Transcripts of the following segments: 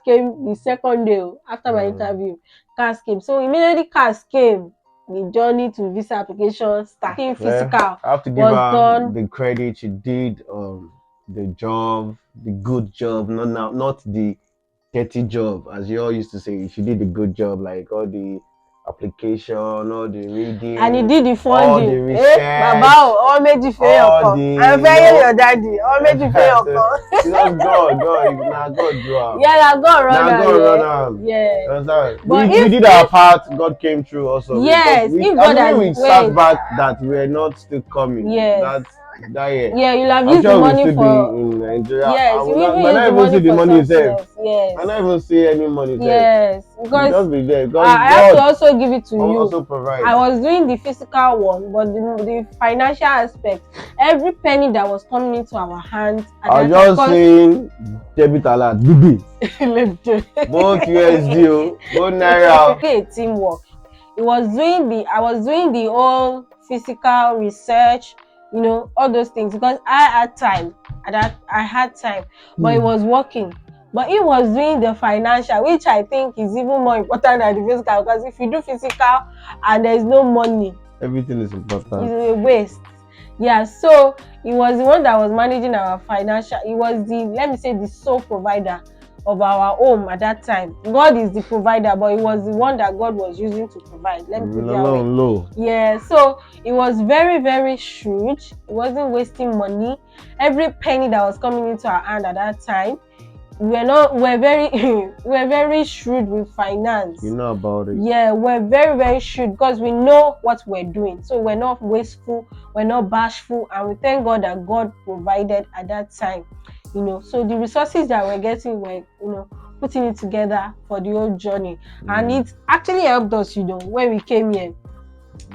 came the second day after my interview. Cars came. So immediately cars came, the journey to visa application starting physical I have to give was her done. the credit. She did the job, the good job, not the dirty job, as you all used to say. She did the good job, like all the application, all the And he reading, did the all the funding. Baba, research, all méjì fẹ́yàn all kan. the I'm paying your daddy. All méjì fẹ́yàn so, kan. it was God, now God do am. Yeah, I got run Now am, God run yeah. am. Yeah. You understand? But We did our part. God came through also, because yes, we if God has assuming we sat wait, back that we were not still coming. yes. That year. Yeah, you'll have I'm used the sure we'll money still be for in Nigeria. yes, I you will not, even but use not the even see money the for money something itself. else. Yes. I not even see any money there. Yes. We Because just be there. I have to God also give it to you. also provide. I was doing the physical one, but the financial aspect, every penny that was coming into our hands at I was that just saying debit alert, BB. Both USD, both Naira. a teamwork. I was doing the whole physical research, all those things, because I had time. I had time, but it was working. But he was doing the financial, which I think is even more important than the physical, because if you do physical and there is no money, Everything is important. it's a waste. Yeah, so he was the one that was managing our financial. He was let me say, the sole provider of our home at that time. God is the provider, but it was the one that God was using to provide. Let me put it that way. Low. Yeah, so it was very, very shrewd. It wasn't wasting money. Every penny that was coming into our hand at that time, we're very shrewd with finance. You know about it. Yeah, we're very, very shrewd because we know what we're doing. So we're not wasteful, we're not bashful, and we thank God that God provided at that time. So the resources that we're getting were, putting it together for the whole journey. And it actually helped us, when we came here.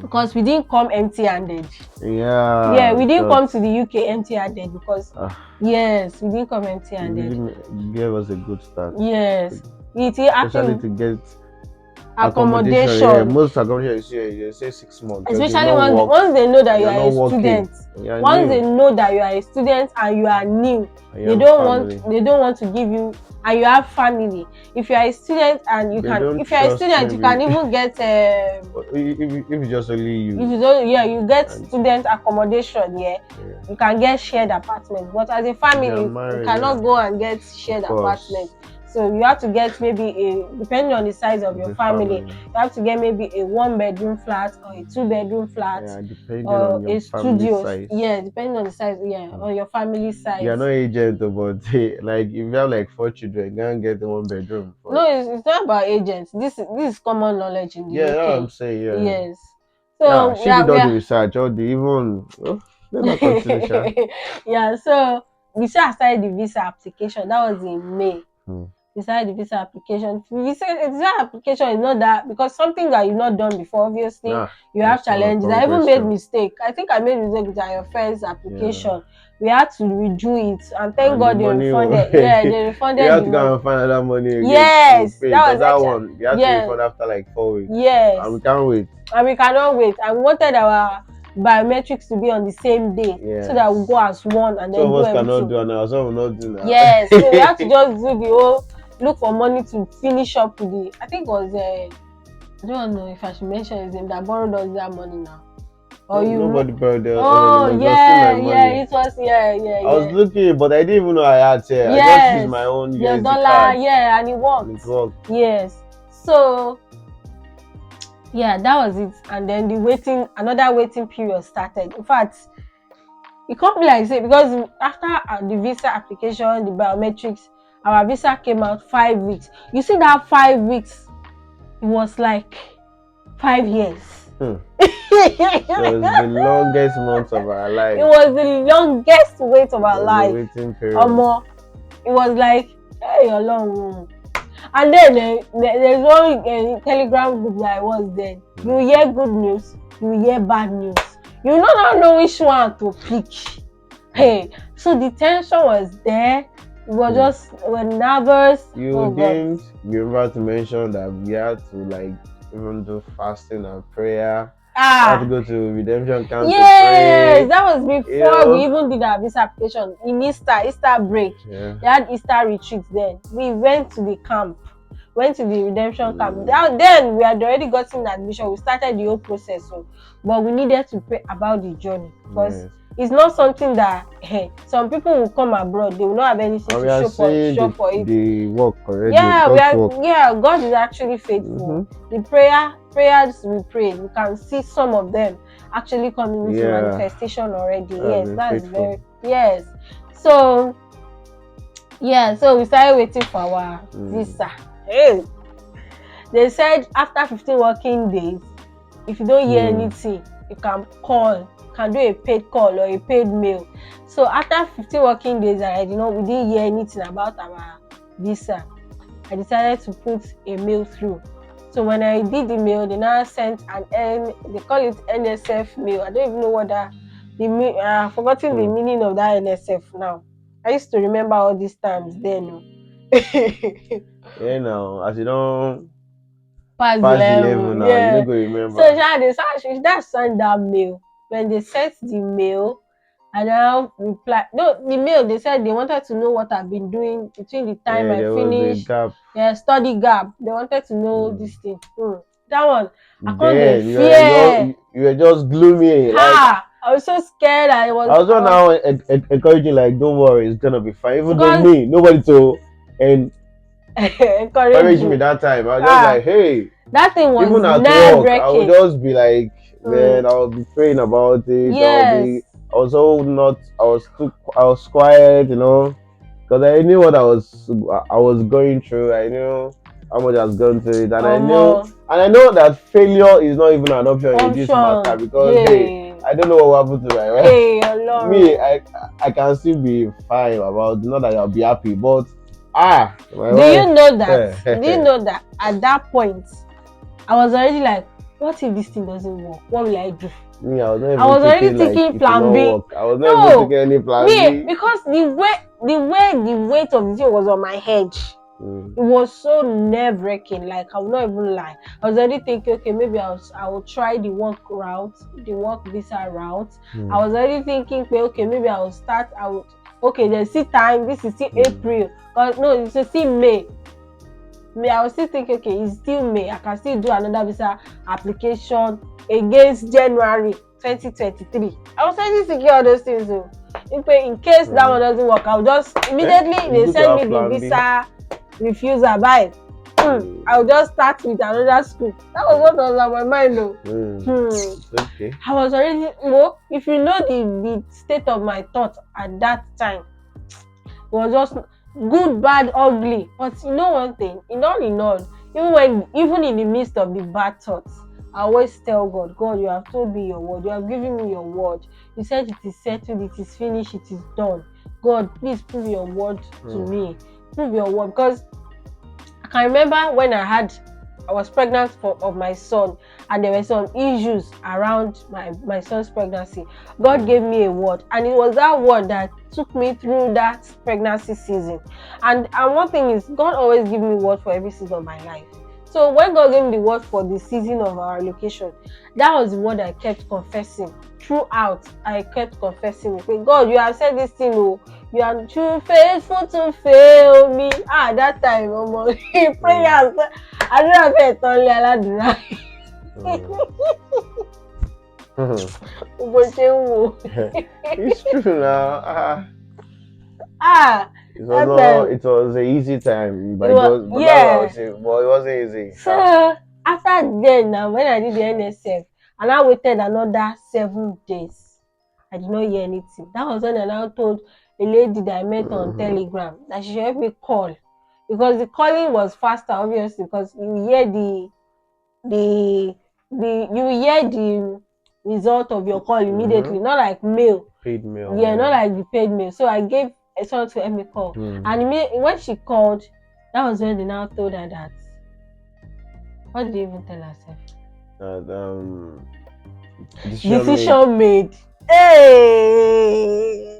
Because we didn't come empty-handed. Yeah, we didn't come to the UK empty-handed because yes, we didn't come empty-handed. It gave us a good start. Yes, especially actually to get accommodation. Yeah, most accommodation you say 6 months. Especially once they know that you are a student. Once they know that you are a student and you are new, they don't want to give you, and you have family. If you are a student and you can even get if it's just only you. You get student accommodation. You can get shared apartment, but as a family you cannot go and get shared apartment. So you have to get maybe depending on the size of your family, you have to get maybe a 1-bedroom flat or a 2-bedroom flat, or a studio. Yeah, depending on the size. Yeah, on your family size. You're not agent, but like if you have like 4 children, you can't get 1 bedroom. No, it's not about agents. This is common knowledge in the UK. Yeah, that's what I'm saying. Yeah. Yes. So she did all the research, all the even. Let me continue. Yeah. So we started the visa application. That was in May. Beside the visa application. Visa application is not that, because something that you've not done before, obviously you have challenges. I even made mistake. I think I made mistake with your first application. Yeah. We had to redo it, and thank God they refunded. Yeah, they refunded. You have to go and find another money again. Yes, that was that one. You have to refund after like 4 weeks. Yes, and we can't wait. And we cannot wait. And we wanted our biometrics to be on the same day, so that we go as one and then some do of us everything. Cannot do now. Some will not do now. Yes, so we have to just do the whole. Look for money to finish up with the. I think it was I don't know if I should mention his name that borrowed us that money now. Or nobody borrowed their money. It was I was looking, but I didn't even know I had it. Yes, I just used my own your USD dollar, card. and it worked. Yes. So that was it. And then another waiting period started. In fact, it can't be like say, because after the visa application, the biometrics, our visa came out 5 weeks. You see that 5 weeks, it was like 5 years. It was the longest months of our life. It was the longest wait of our life. Waiting period. It was like, hey, a long room. And then there's one Telegram group that I was there. You hear good news, you hear bad news. You don't know which one to pick. Hey, so the tension was there. We're nervous. You didn't remember to mention that we had to like even do fasting and prayer. I had to go to redemption camp to Yes, pray. that was before we even did our visa application. In Easter break, Yeah. they had Easter retreat. Then we went to the camp, went to the redemption camp. Then we had already gotten admission. We started the whole process, so, but we needed to pray about the journey because it's not something that some people will come abroad. They will not have anything And to we are show for seeing it. the work already. Yeah, God's work. yeah, God is actually faithful. The prayers we prayed, we can see some of them actually coming into manifestation already. Yes, that's faithful. yes. So so we started waiting for our visa. Hey, they said after 15 working days, if you don't hear anything, you can do a paid call or a paid mail. So after 15 working days, we didn't hear anything about our visa. I decided to put a mail through. So when I did the mail, they now sent they call it NSF mail. I don't even know what I've forgotten the meaning of that NSF now. I used to remember all these terms then. Yeah, now as you don't pass 11 now, you don't go remember. So they send that mail. When they sent the mail, I now reply. No, the mail, they said they wanted to know what I've been doing between the time I there finished. was a gap. Yeah, study gap. They wanted to know this thing. That one, I can't Then fear. you were just gloomy. I was so scared. I was now encouraging, like, don't worry, it's gonna be fine. Even though because nobody to encourage me me. that time. I was just like, hey. That thing was Even at nerve work, I would wracking. just be like, man, I would be praying about it. Yes. I was so not. I was quiet, because I knew what I was going through. I knew how much I was going through it, and I know that failure is not even an option in this matter because I don't know what happened to my wife. Me, I can still be fine about. Not that I'll be happy, but do you know that at that point I was already like, what if this thing doesn't work? What will I do? Me, I was already thinking plan B. I was not even thinking any plan B. Because the weight of the thing was on my head. It was so nerve wracking. Like, I will not even lie. I was already thinking, okay, maybe I will try the work visa route. I was already thinking, okay, maybe I will start. Okay, there's still time. This is still April. No, it's still May. I was still thinking, okay, it's still May. I can still do another visa application against January 2023. I was already thinking all those things. So, in case that one doesn't work, I'll just immediately they send me the visa refusal by. I'll just start with another school. That was what was on my mind, though. Okay. I was already, if you know the state of my thoughts at that time, it was just good, bad, ugly. But you know one thing, in all, even in the midst of the bad thoughts, I always tell God, you have told me your word. You have given me your word. You said it is settled, it is finished, it is done. God, please prove your word to me. Prove your word. Because I can remember when I was pregnant of my son, and there were some issues around my son's pregnancy. God gave me a word, and it was that word that took me through that pregnancy season. And one thing is, God always gives me word for every season of my life. So when God gave me the word for the season of our location, that was the word I kept confessing throughout. I kept confessing it. God, you have said this thing, you are too faithful to fail me. That time, prayers. I don't have it only aladura. It's true now. It was an easy time, but it wasn't easy. So after then, now when I did the NSF, and I waited another 7 days, I did not hear anything. That was when I now told a lady that I met on Telegram that she should help me call, because the calling was faster, obviously, because you hear the result of your call immediately, not like mail. Paid mail. Yeah, not like the paid mail. So I gave a son to help me call, and when she called, that was when they now told her that. What did you even tell herself? Decision made. Hey,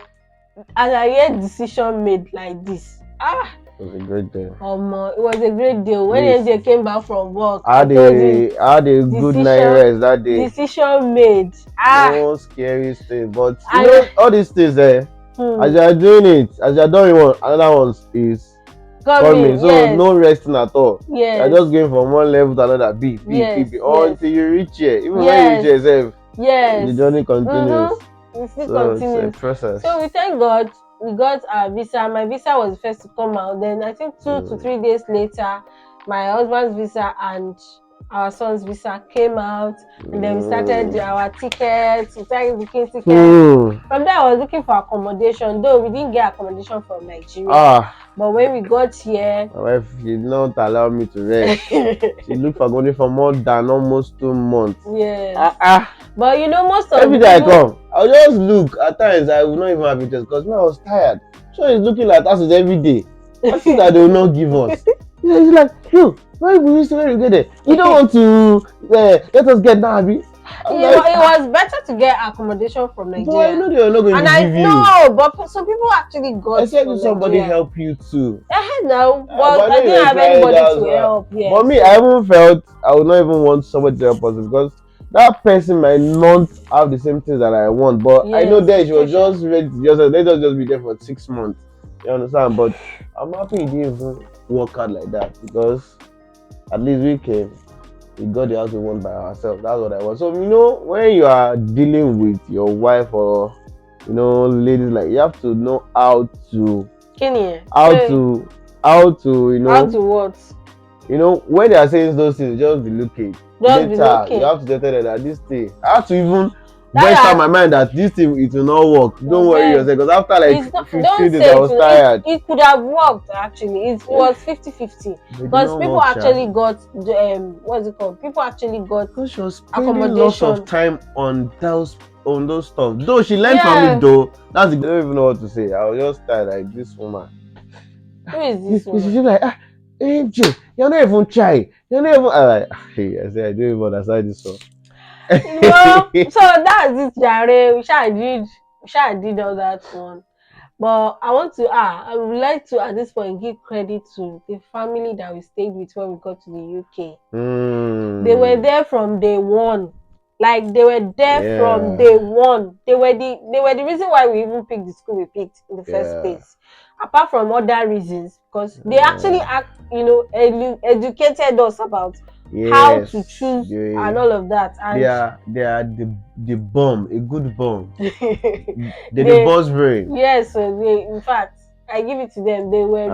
and I hear decision made like this. It was a great day. It was a great deal. When AJ came back from work, I had a good night rest that day. Decision made. No scary thing, but all these things as you are doing it, as you are doing one, another one is coming. So no resting at all. Yes. You are just going from one level to another, beep, until you reach here. Even when you reach yourself, the journey continues. It still continues. It's a process. So we thank God we got our visa. My visa was first to come out. Then I think 2 to 3 days later, my husband's visa and our son's visa came out, and then we started our tickets. We started booking tickets. From there, I was looking for accommodation, though we didn't get accommodation from Nigeria. But when we got here, my wife did not allow me to rest. She looked for accommodation for more than almost 2 months. Yes. But most of every day I come, I'll just look. At times, I will not even have interest because I was tired. So he's looking like us every day. I think that they will not give us. He's like, yo, why we used to get there? You don't want to let us get now, Abby? It was better to get accommodation from Nigeria. But I know they are not going to give you. No, but some people actually got. Except if somebody help you too. No, but I didn't have anybody to help. Yes. But me, I even felt I would not even want somebody to help us because that person might not have the same things that I want. But I know that she was just ready to let us just be there for 6 months. You understand? But I'm happy it didn't even work out like that because at least we got the house we want by ourselves. That's what I want. So when you are dealing with your wife or ladies, like you have to know how to what? When they are saying those things, just be looking. Later, you have to tell them that this thing. I have to even voice out my mind that this thing it will not work. Don't worry yourself because after like 15 days I was tired. It could have worked actually. It was 50-50 because people actually got what's it called? People actually got because she was spending lots of time on those stuff. Though she learned from it though. I don't even know what to say. I was just tired like this woman. Who is this woman? She's like AJ, you're not even trying. You're not even I said I don't even understand this one. So that's it, Jare. We shall did all that one. But I would like to at this point give credit to the family that we stayed with when we got to the UK. They were there from day one. Like they were there from day one. They were the reason why we even picked the school we picked in the first place. Apart from other reasons, because they actually educated us about how to choose and all of that. And they are the bomb, a good bomb. They're the boss brain. Yes, in fact, I give it to them. They were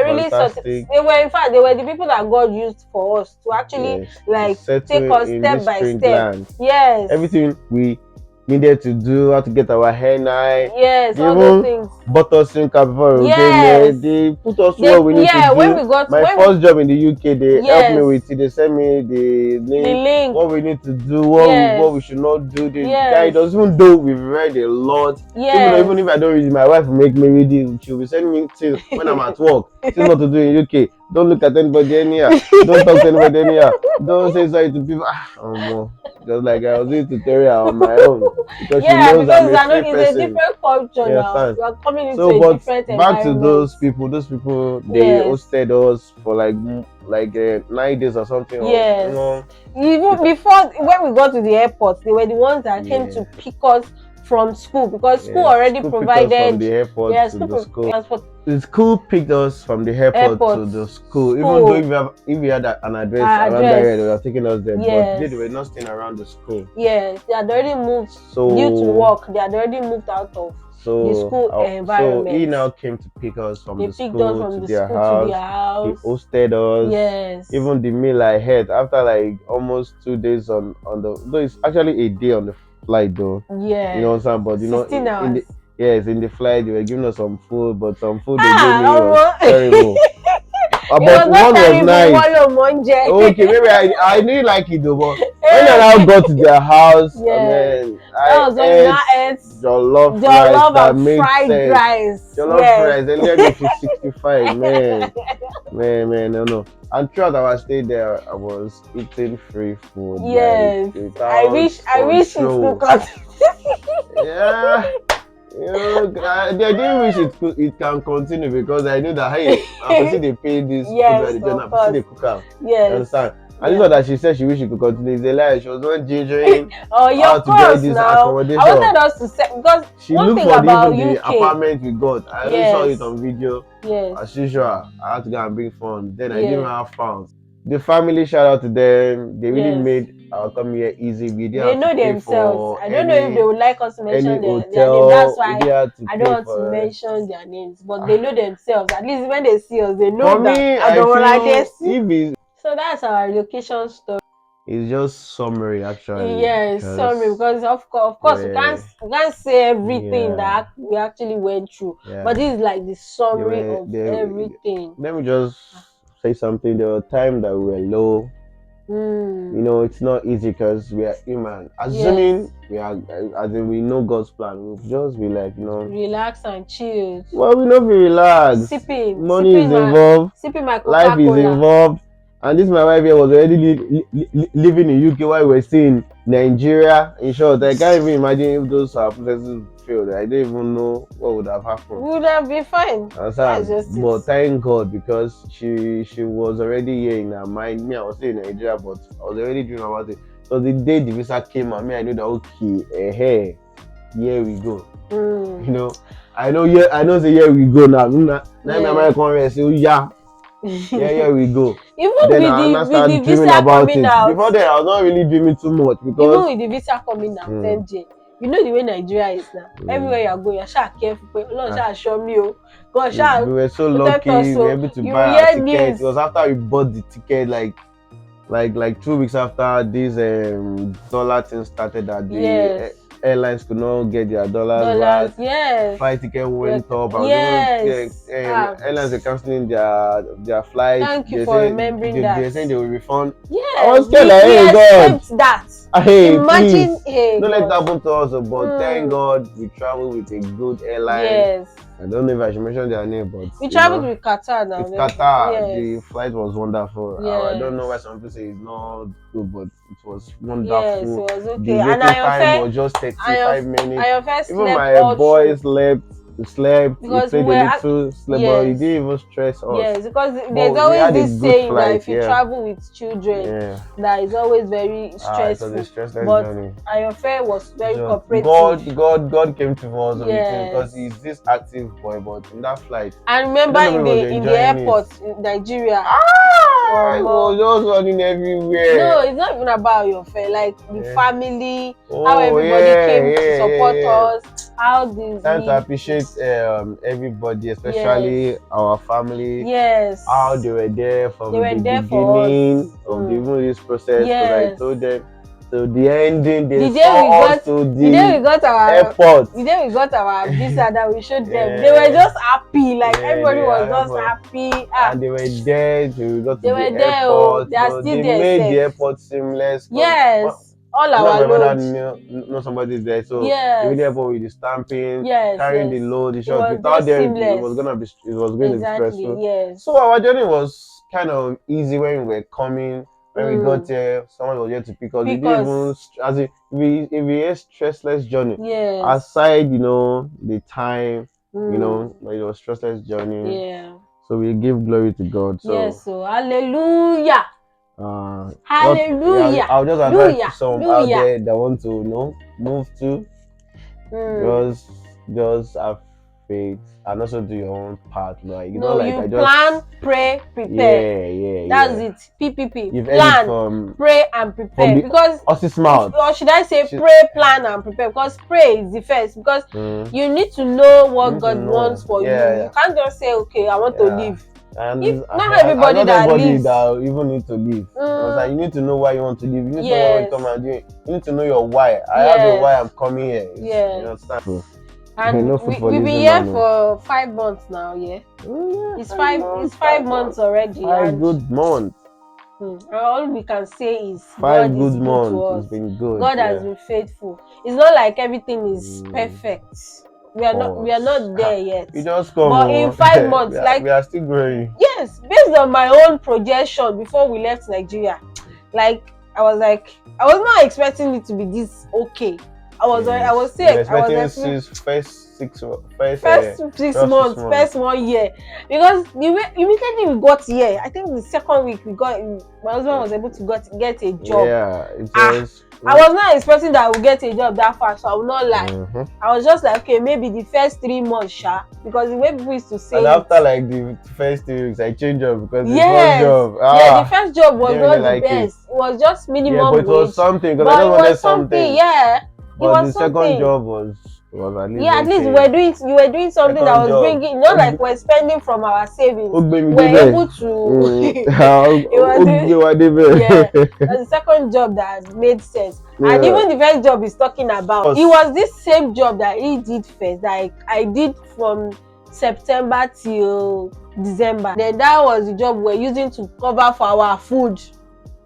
really fantastic. They were the people that God used for us to actually take us step by step. Yes. Everything we needed to do, how to get our hair nice. Yes, all those things. Bought us in car before we came there. They put us where we need to do. When we got my first job in the UK, they helped me with it. They sent me the link, what we need to do, what we should not do. They guide us, even though we've read a lot. Even if I don't read it, my wife will make me read it. She'll be sending me things when I'm at work. Things not to do in UK. Don't look at anybody anyhow. Don't talk to anybody anyhow. Don't say sorry to people. Just like I was doing tutorial on my own because she knows I'm a free person. It's a different culture now. You are coming into a different environment. Back to those people, they hosted us for like 9 days or something. Yes. Even before when we got to the airport, they were the ones that came to pick us from school because school already provided from the airport to the school. The school picked us from the airport to the school. Even though if we had an address around that area, they were taking us there. But they were not staying around the school. Yes, they had already moved due to work. They had already moved out of the school environment. So he now came to pick us from the school to their house. He hosted us. Yes. Even the meal I had after like almost 2 days on the. Though it's actually a day on the flight though. Yeah. You know what I'm saying? But 16 hours. In the flight they were giving us some food, but some food they gave me was terrible. But one was nice. Okay, maybe I didn't like it though, but when I now got to their house, man, I ate jollof rice that made fried rice. Jollof rice, they let me to 65, man, no. And throughout our stay there, I was eating free food. Yes, I wish it could continue. Yeah. I didn't wish it can continue because I knew that hey, I see they pay this food Yes, the journal, of I see they course. cook out. Yes. You understand? And Yeah. it's not that she said she wish she could continue. It's a lie. She was not gingering Oh, yeah, how of to get course. this Now accommodation. I wanted us to say, because She one looked thing for about even the UK. apartment we got. I only saw Yes. it on video. Yes. As usual, I had to go and bring funds. Then I Yeah. didn't have funds. The family, shout out to them. They really Yes. made our come here easy. We didn't They have know to pay themselves. for I don't know if they would like us to mention any their hotel. name. That's We why didn't have to I pay don't want to for mention their names. But they know themselves. At least when they see us, they know For that me, I I don't like feel this. if it's So that's our location story. it's just summary actually. Yes, sorry, because of course we can't say everything that we actually went through. Yeah. But this is like the summary of they, everything. let me just say something. There were times that we were low. You know, it's not easy because we are human. Assuming we are, as in we know God's plan, we'll just be like, you know, relax and chill. Well, we not be relaxed. Money is involved. Sipping my Life is involved. And this my wife here was already living in UK while we were still in Nigeria. In short, I can't even imagine if those processes failed. I don't even know what would have happened. Would have been fine. But thank God because she was already here in her mind. Me, I was still in Nigeria, but I was already dreaming about it. So the day the visa came out, I knew that okay, hey, here we go. You know, I know say here we go now. Now my come say yeah. Here we go. Even then with the visa coming out. Before then, I was not really dreaming too much because even with the visa coming out, MJ, you know the way Nigeria is now. Everywhere you are going, you're sure careful. Lord, show me, God, we were so lucky. We were able to buy our ticket. It was after we bought the ticket, like 2 weeks after this dollar thing started, that the airlines could not get their dollars back. Yes. Flight ticket went up. Airlines were cancelling their flights. Thank you for remembering that. They saying they will refund. Yes. I was scared like, hey God. That. Hey, imagine, please. Hey, don't let that happen to us. But thank God we traveled with a good airline. Yes. I don't know if I should mention their name, but we traveled with Qatar now. With Qatar, yes. The flight was wonderful. Yes. I don't know why some people say it's not good, but it was wonderful. Yes, it was okay. The waiting time was just 35 minutes. Even my boy slept. He played a little, slept, but he didn't even stress us. Yes, because there's always this saying that if you travel with children, that is always very stressful. But Ayonfe was very cooperative. God came to us because he's this active boy, but in that flight. And remember in the airport in Nigeria, it was just running everywhere. No, it's not even about Ayonfe. Like the family, how everybody came to support us. How this time to appreciate everybody, especially our family. Yes. How they were there from the beginning of even this process. Because I told them, so the ending, they saw us to the day we got our airport. The day we got our visa that we showed them, they were just happy. Like everybody was just happy. And they were there. We got to the airport. They are still there. They made the airport seamless. Yes. All our loads. Know somebody's there, so even the airport with the stamping, carrying the load, the shot. Without them, it was going to be stressful. Yes. So our journey was kind of easy when we were coming. When we got there, someone was here to pick us. We didn't even, as if we a stressless journey. Yes. Aside, the time, it was stressless journey. Yeah. So we give glory to God. So yes. So hallelujah. Hallelujah. I'll just advise some out there that want to move to just have faith and also do your own part. Like you plan, pray, prepare. Yeah. That's it. PPP. You've plan, pray and prepare. Because or should I say pray, plan and prepare? Because pray is the first. Because you need to know what God wants for you. You can't just say, okay, I want to leave. And not everybody that leaves that even need to leave. You need to know why you want to leave. You need to know what you come and do. You need to know your why. I have a why I'm coming here. You understand? And we've been here for 5 months now. It's 5 months already. 5 good months. All we can say is 5 good months. It's been good. God has been faithful. It's not like everything is perfect. We are not there yet. You just come. But in 5 months, we are still growing. Yes, based on my own projection before we left Nigeria, I was not expecting it to be this okay. I was You were sick. I was expecting first first 6 months, 6 months. first 1 year, because immediately we got here. I think the second week we got. My husband was able to get a job. Yeah, it Ah, was. I was not expecting that I would get a job that fast, so I will not lie. Mm-hmm. I was just like, okay, maybe the first 3 months, because the way people used to say And it. after like the first 2 weeks, I changed job because Yes. the first job. Yeah, the first job was didn't not really the like best. It was just minimum Yeah, but it was wage. something because I But just it wanted was something, something. yeah. It But was the second something. job was at least Yeah, at least okay. you were doing something that Second was job. bringing, not like we're spending from our savings. Ogbemi We're debe. able to. Ogbewa debe. Yeah, that's the second job that made sense. Yeah. And even the first job he's talking about, it was this same job that he did first, that I did from September till December. Then that was the job we're using to cover for our food.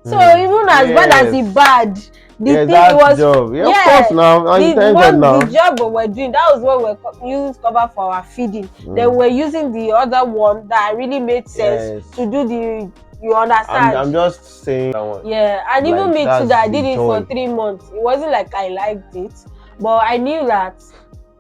So even as bad as it bad, the thing it was job. Yeah, yeah, of course now. the job we were doing, that was what we're using to cover for our feeding. Then we're using the other one that really made sense to do the, you understand? I'm just saying that one. Yeah, and like, even me too, that I did it joy. for 3 months. It wasn't like I liked it, but I knew that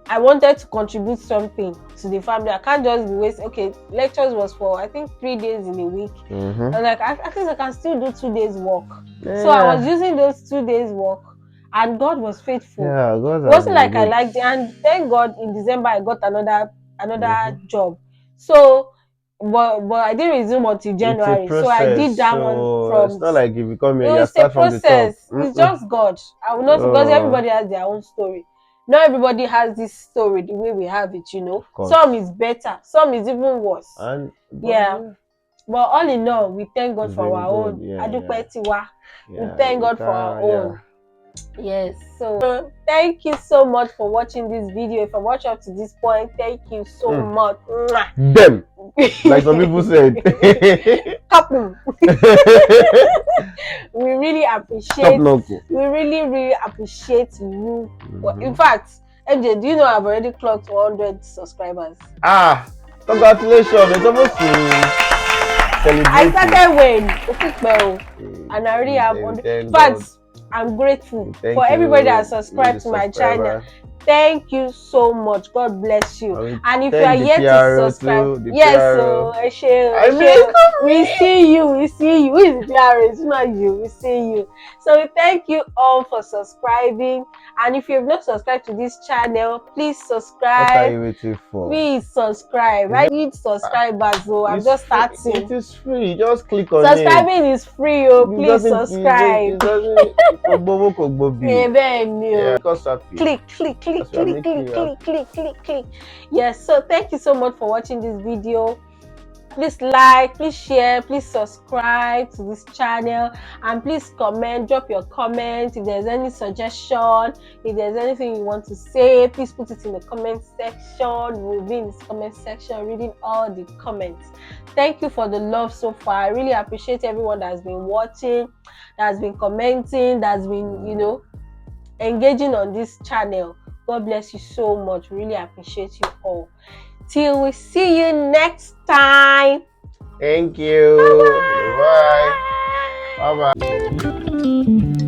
I wanted to contribute something to the family. I can't just be wasting. Okay, lectures was for I think 3 days in a week. And like at least I can still do 2 days work. So I was using those 2 days work, and God was faithful. Yeah, God. It wasn't like I liked it, and thank God in December I got another job. So, but I didn't resume until January. So I did that one from. It's not like if you come here, It you was start a from the top. process. It's just God. I will not, because everybody has their own story. Not everybody has this story the way we have it, Some is better, some is even worse. But all in all, we thank God for our own. We thank God for our own. Yes. So thank you so much for watching this video. If I watch up to this point, thank you so much. Them, like some people said. Couple. We really appreciate. We really appreciate you. In fact, MJ, do you know I've already clocked 100 subscribers? Congratulations! You're supposed to celebrate. I started when and I already have 100. In fact, I'm grateful for everybody that subscribed to my channel. Thank you so much. God bless you. And if you are yet to subscribe, yes, so we see you. We see you. Who is the PRO? It's not you. We see you. So we thank you all for subscribing. And if you have not subscribed to this channel, please subscribe. What are you waiting for? Please subscribe. I need subscribers, so I'm just starting. It is free. Just click on subscribing is free. Please subscribe. Click. Yes, so thank you so much for watching this video. Please like, please share, please subscribe to this channel, and please comment, drop your comment. If there's any suggestion, if there's anything you want to say, please put it in the comment section. We'll be in this comment section reading all the comments. Thank you for the love so far. I really appreciate everyone that has been watching, that has been commenting, that's been, engaging on this channel. God bless you so much. Really appreciate you all. Till we see you next time. Thank you. Bye. Bye.